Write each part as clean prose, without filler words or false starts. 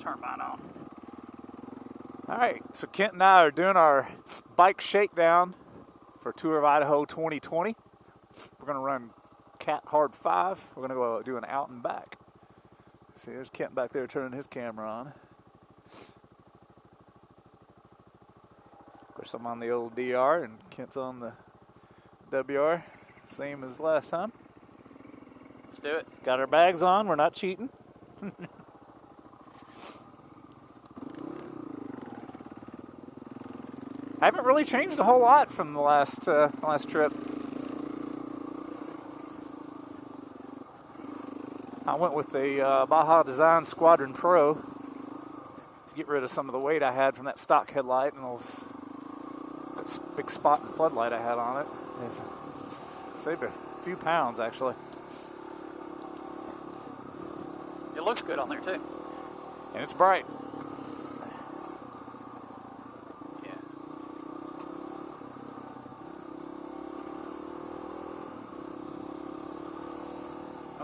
turn mine on. All right, so Kent and I are doing our bike shakedown for Tour of Idaho 2020. We're going to run Cat Hard 5. We're going to go do an out and back. See, there's Kent back there turning his camera on. Of course, I'm on the old DR and Kent's on the WR, same as last time. Let's do it. Got our bags on. We're not cheating. I haven't really changed a whole lot from the last trip. I went with the Baja Design Squadron Pro to get rid of some of the weight I had from that stock headlight and that big spot and floodlight I had on it. It saved a few pounds, actually. It looks good on there, too. And it's bright.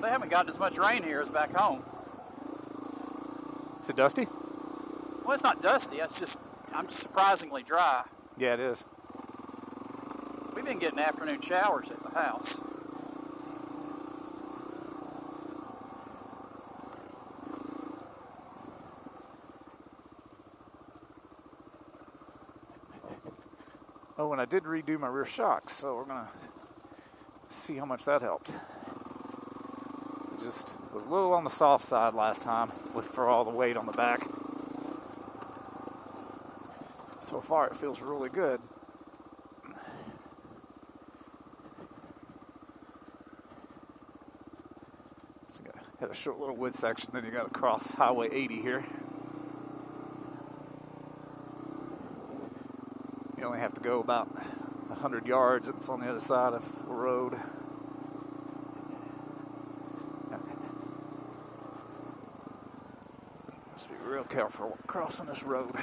They haven't gotten as much rain here as back home. Is it dusty? Well, it's not dusty. It's just, I'm surprisingly dry. Yeah, it is. We've been getting afternoon showers at the house. Oh, and I did redo my rear shocks, so we're going to see how much that helped. Just was a little on the soft side last time for all the weight on the back. So far it feels really good. So you had a short little wood section, then you got to cross Highway 80 here. You only have to go about 100 yards. It's on the other side of the road. Real careful crossing this road.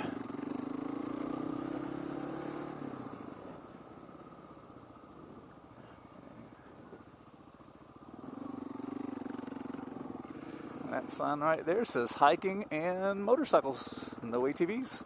That sign right there says hiking and motorcycles, no ATVs.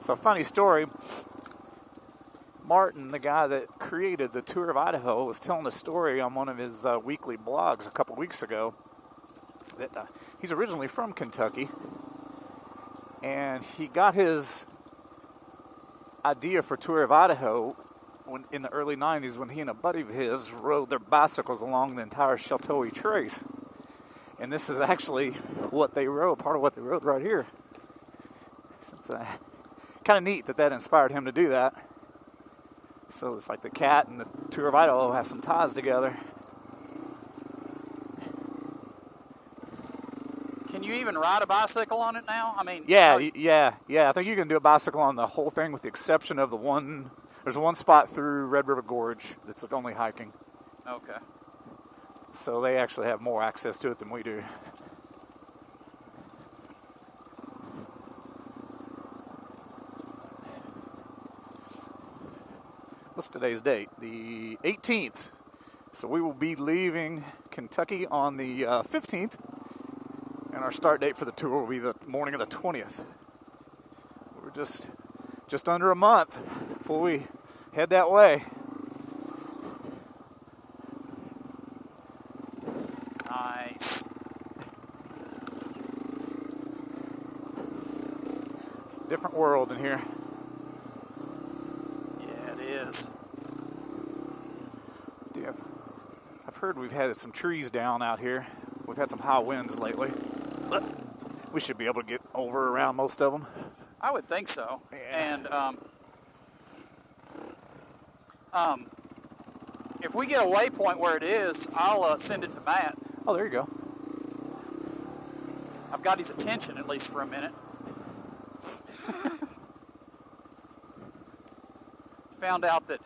So, funny story, Martin, the guy that created the Tour of Idaho, was telling a story on one of his weekly blogs a couple weeks ago that he's originally from Kentucky, and he got his idea for Tour of Idaho in the early 90s when he and a buddy of his rode their bicycles along the entire Shakedown trace. And this is actually what they rode, part of what they rode right here. It's kind of neat that inspired him to do that. So it's like the Cat and the Tour of Idaho have some ties together. Can you even ride a bicycle on it now? I mean, yeah. I think you can do a bicycle on the whole thing with the exception of there's one spot through Red River Gorge that's only hiking. Okay. So they actually have more access to it than we do. What's today's date? The 18th. So we will be leaving Kentucky on the 15th, and our start date for the tour will be the morning of the 20th. So we're just under a month before we head that way. Nice. It's a different world in here. I've heard we've had some trees down out here. We've had some high winds lately, but we should be able to get over around most of them. I would think so. Yeah. And if we get a waypoint where it is, I'll send it to Matt. Oh, there you go. I've got his attention at least for a minute. Found out that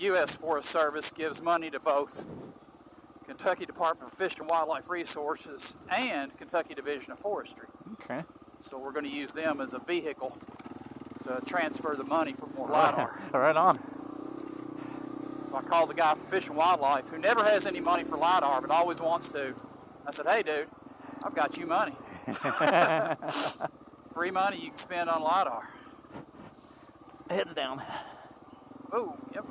U.S. Forest Service gives money to both Kentucky Department of Fish and Wildlife Resources and Kentucky Division of Forestry. Okay. So we're going to use them as a vehicle to transfer the money for more LiDAR. Right on. So I called the guy from Fish and Wildlife who never has any money for LiDAR but always wants to. I said, hey dude, I've got you money. Free money you can spend on LiDAR. Heads down. Oh, yep.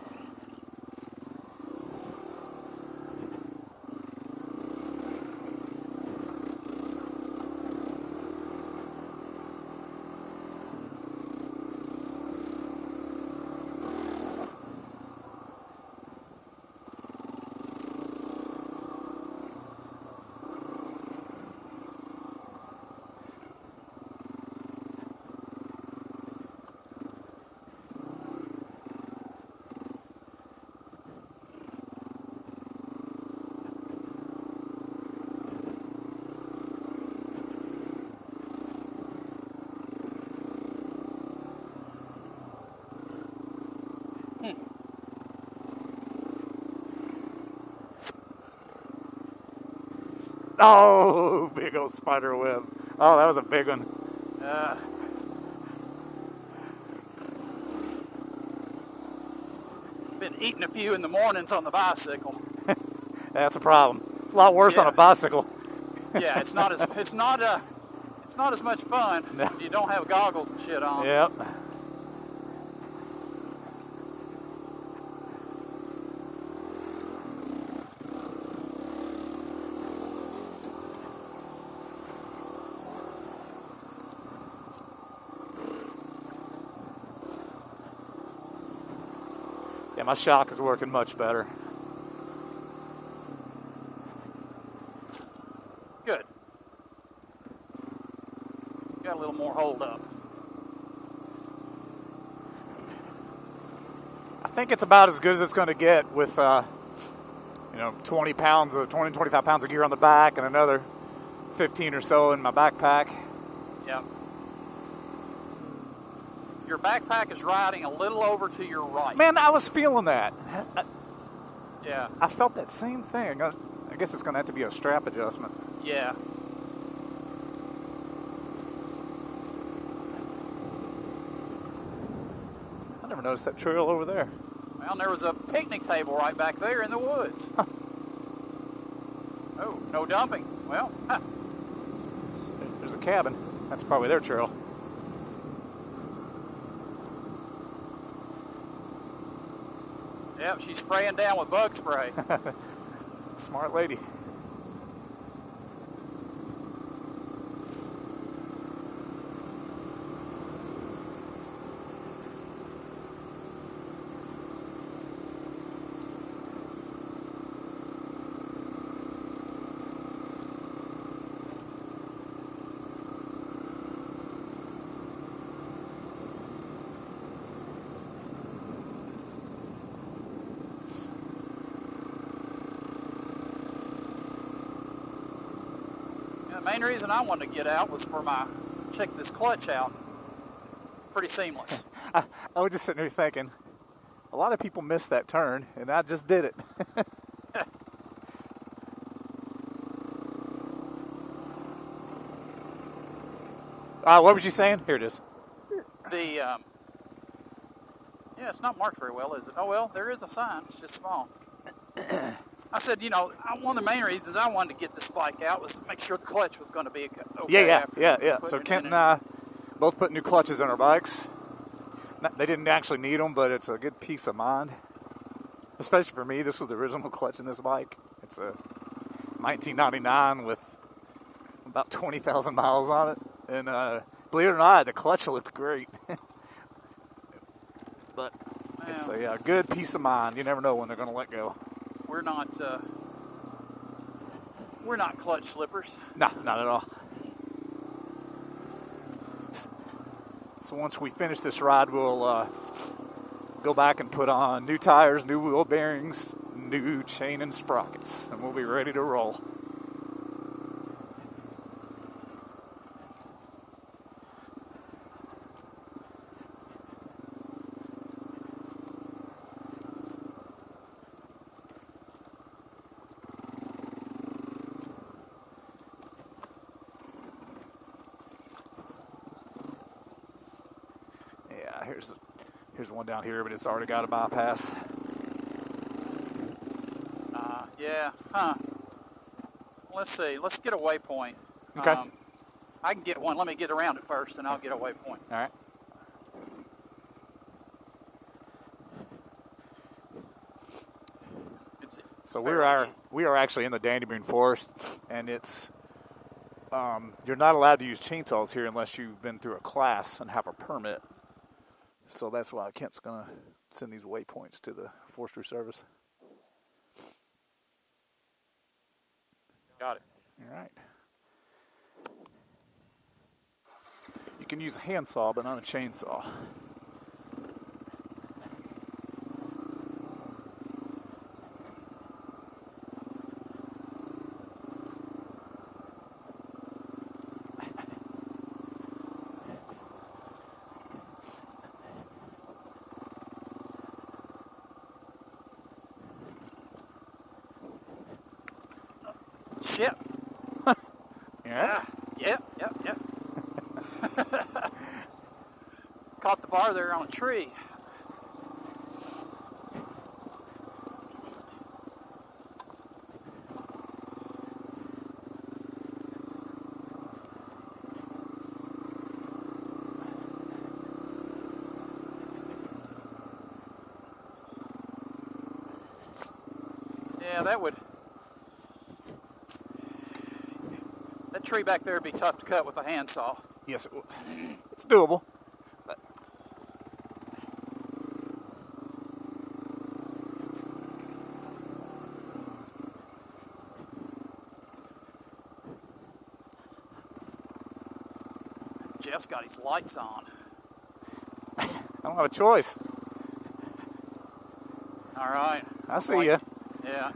Oh, big old spider web. Oh, that was a big one. Been eating a few in the mornings on the bicycle. That's a problem. A lot worse on a bicycle. Yeah, it's not as much fun if you don't have goggles and shit on. Yep. Yeah, my shock is working much better. Good. Got a little more hold up. I think it's about as good as it's going to get with, 25 pounds of gear on the back and another 15 or so in my backpack. Yep. Your backpack is riding a little over to your right. Man, I was feeling that. Yeah. I felt that same thing. I guess it's going to have to be a strap adjustment. Yeah. I never noticed that trail over there. Well, there was a picnic table right back there in the woods. Huh. Oh, no dumping. Well, There's a cabin. That's probably their trail. Yep, she's spraying down with bug spray. Smart lady. The main reason I wanted to get out was for check this clutch out. Pretty seamless. I was just sitting here thinking, a lot of people miss that turn, and I just did it. What was you saying? Here it is. Yeah, it's not marked very well, is it? Oh, well, there is a sign. It's just small. I said, one of the main reasons I wanted to get this bike out was to make sure the clutch was going to be okay. Yeah. So Kent and I both put new clutches on our bikes. They didn't actually need them, but it's a good peace of mind. Especially for me, this was the original clutch in this bike. It's a 1999 with about 20,000 miles on it. And believe it or not, the clutch looked great. But it's a good peace of mind. You never know when they're going to let go. We're not clutch slippers. No, not at all. So once we finish this ride, we'll go back and put on new tires, new wheel bearings, new chain and sprockets, and we'll be ready to roll. Here's one down here, but it's already got a bypass. Yeah. Huh. Let's see. Let's get a waypoint. Okay. I can get one. Let me get around it first, and I'll get a waypoint. All right. So we are actually in the Dandyburn Forest, and it's you're not allowed to use chainsaws here unless you've been through a class and have a permit. So that's why Kent's gonna send these waypoints to the Forestry Service. Got it. All right. You can use a handsaw, but not a chainsaw. Shit. Yeah. Yep. Caught the bar there on a tree. Yeah, that tree back there would be tough to cut with a handsaw. Yes, it will. It's doable. But Jeff's got his lights on. I don't have a choice. All right. I see ya. Yeah.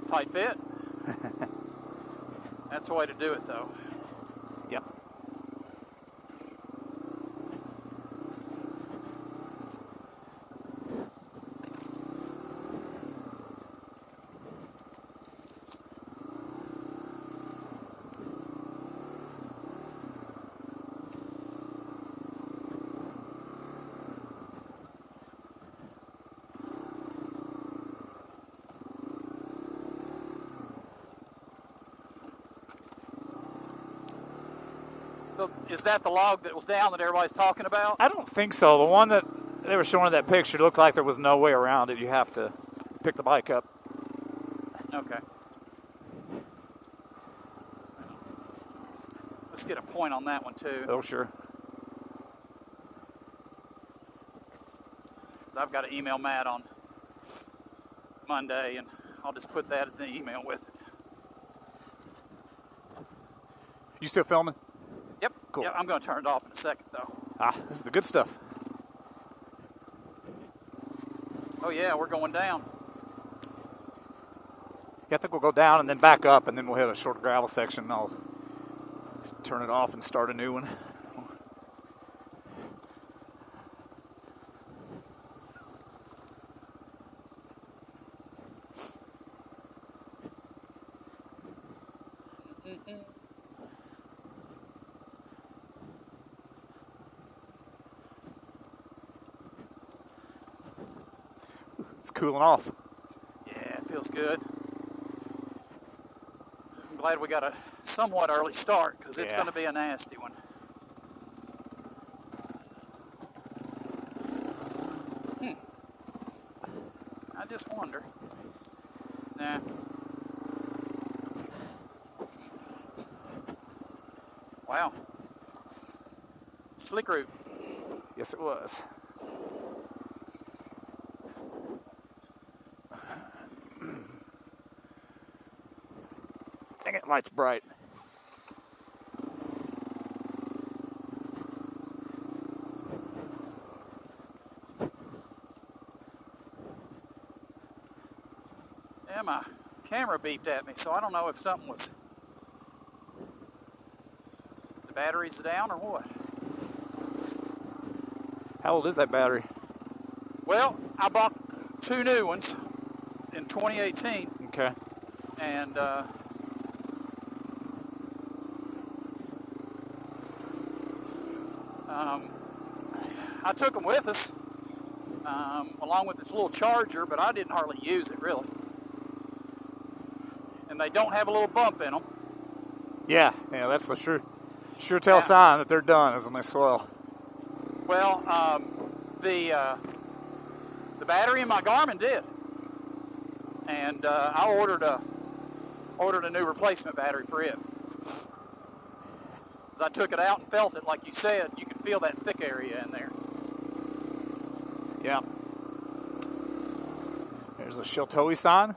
Tight fit. That's the way to do it, though. Yep. So is that the log that was down that everybody's talking about? I don't think so. The one that they were showing in that picture looked like there was no way around it. You have to pick the bike up. Okay. Let's get a point on that one, too. Oh, sure. 'Cause I've got to email Matt on Monday, and I'll just put that in the email with it. You still filming? Yep. Cool. Yeah, I'm going to turn it off in a second, though. This is the good stuff. Oh, yeah, we're going down. Yeah, I think we'll go down and then back up, and then we'll hit a short gravel section. I'll turn it off and start a new one. It's cooling off. Yeah, it feels good. I'm glad we got a somewhat early start, because it's going to be a nasty one. I just wonder. Nah. Wow. Slick route. Yes, it was. Dang it, light's bright. Yeah, my camera beeped at me, so I don't know if something was... The battery's down or what. How old is that battery? Well, I bought 2 new ones in 2018. Okay. And I took them with us, along with this little charger, but I didn't hardly use it, really. And they don't have a little bump in them. Yeah, that's the sure tell sign that they're done is when they swell. Well, the battery in my Garmin did, and I ordered a new replacement battery for it. As I took it out and felt it, like you said, you could feel that thick area in there. Yeah. There's a TOI sign.